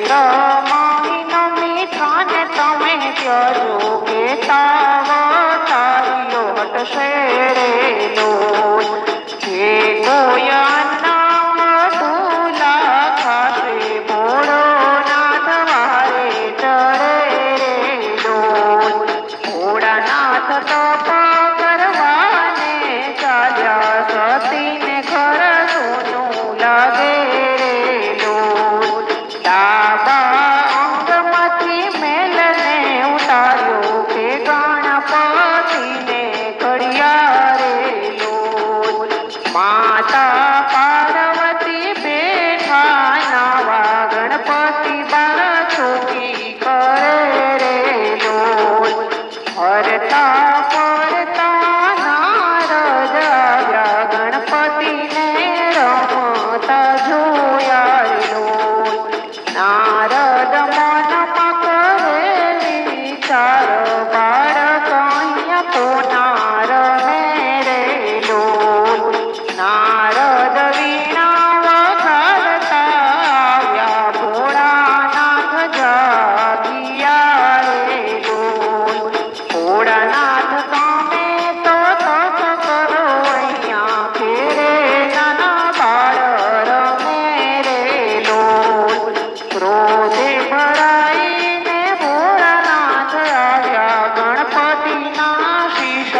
મહિનો મીઠાને તમે ત્યજો કે તાવ તારીઓ હટશે રે લોલ જે કોઈ અન્ના તુલા ખાશે ભોળો નાથ વારે ચડે રે લોલ ભોળાનાથ તપ કરવાને ચાલ્યા સતીને ઘર સોનું લાગે રે લોલ ડાબા અંગમાંથી મેલને ઉતાર્યો કે ગણપતિને ઘડિયા રે લોલ માતા પાર્વતી બેઠા નવા ગણપતિ બાર ચોકી કરે રે લોલ હરતા ફરતા નારદ આવ્યા ગણપતિને રમતા જોયા રે લોલ નારદ મનમાં કરે વિચાર બાળક અહીંયા પોનાર મેરે લોલ નારદ વીણા વગાડતા આવ્યા ભોળાનાથ જાગિયા રે લોલ ભોળાનાથ તમે તો તપ કરો અહીંયા ઘેરે નાના બાળ રમે રે લોલ ક્રોધે ભરાઈને ભોળાનાથ આવ્યા ગણપતિના શીશ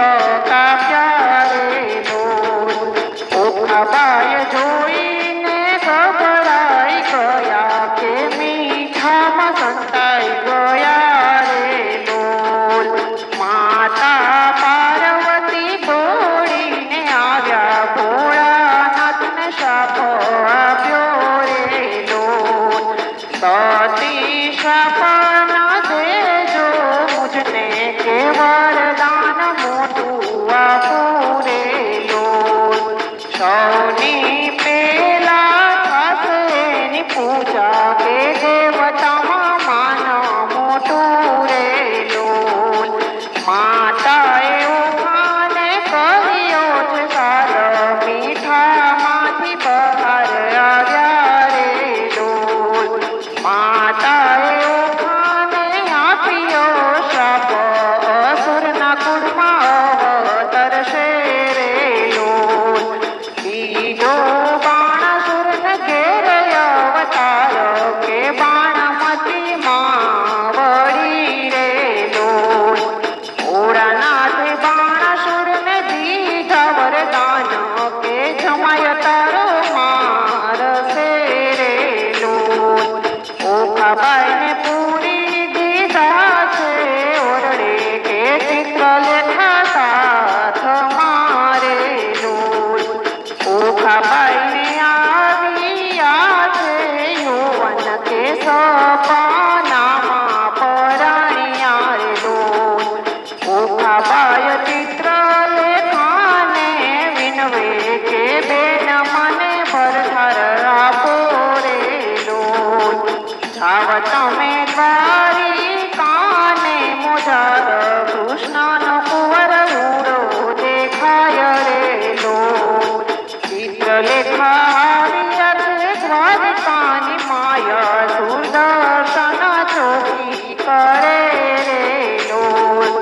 કાપ્યા રે લોલ ઓખાબાઈ જોઈને ગભરાઈ ગયા કે મીઠામાં સંતાઈ ગયા રે લોલ માતા પાર્વતી દોડીને આવ્યા ભોળાનાથને શાપ આપ્યો રે લોલ સતી શાપ ના દેજો મુજને કે વરદાન મોટું આપું રે લોલ સૌની પેલા થશે એની પૂજા કે દેવતામાં માન મોટું રે લોલ માતાએ ઉમાને કહ્યો છે કાલ મીઠામાંથી બહાર આવ્યા રે લોલ માતાએ ઉમાને આપ્યો શાપ અસુરના કુળમાં અવતરશે રે લોલ બીજો બાણાસુરને ઘેરે અવતાર કે બાણમતી માવડી રે લોલ ભોળાનાથે બાણાસુરને દીધા વરદાન કે જમાય તારો મારશે રે લોલ ઓખાબાઈને પૂરી દીધા છે ઓરડે કે ચિત્રલેખા સાથ મારે લોલ ઓખાબાઈને આવ્યા છે યૌવન કે સપનામાં પરણ્યા રે લોલ ઓખાબાઈ ચિત્રલેખાને વિનવે કે બેન મને ભરથાર આપો રે લોલ જાવ તમે દ્વારિકાને મોજાર કૃષ્ણનો કુંવર ઉડો દેખાય રે લોલ ચિત્રલેખા આવ્યા છે દ્વારિકાની માયા સુદર્શન ચોકી કરે રે લોલ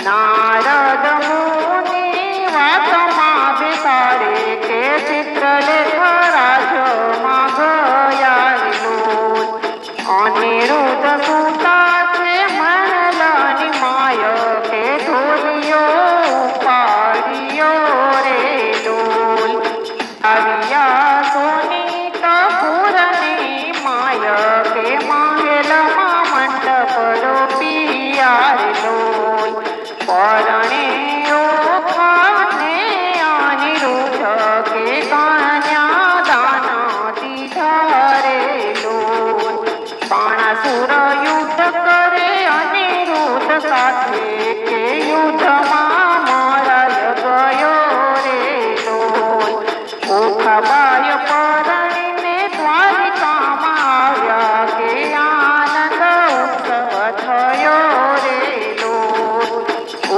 નારદ મુનિ વાતમાં બેસાડે કે ચિત્રલેખા રાજમાં ગયા રે લોલ અનિરુદ્ધ સુતા છે મહેલની માય કે ઢોલિયો ઉપાડ્યો રે લોલ આવ્યા સોની કપૂરની માય કે મહેલમાં મંડપ રોપિયા રે લોલ પરણે ઓખાને અનિરુદ્ધ કે કન્યા દાન દીધા રે લોલ બાણાસુર યુદ્ધ કરે અનિરુદ્ધ સાથે કે યુદ્ધમાં મરાય ગયો રે લોલ ઓખાબાઈ પરણીને દ્વારિકામાં આવ્યા કે આનંદ ઉત્સવ થયો રે લોલ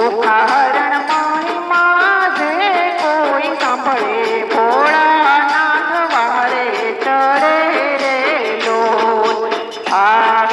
ઓખાહરણ મહિમા જે કોઈ સાંભળે ભોળાનાથ વારે ચડે રે લોલ આ આ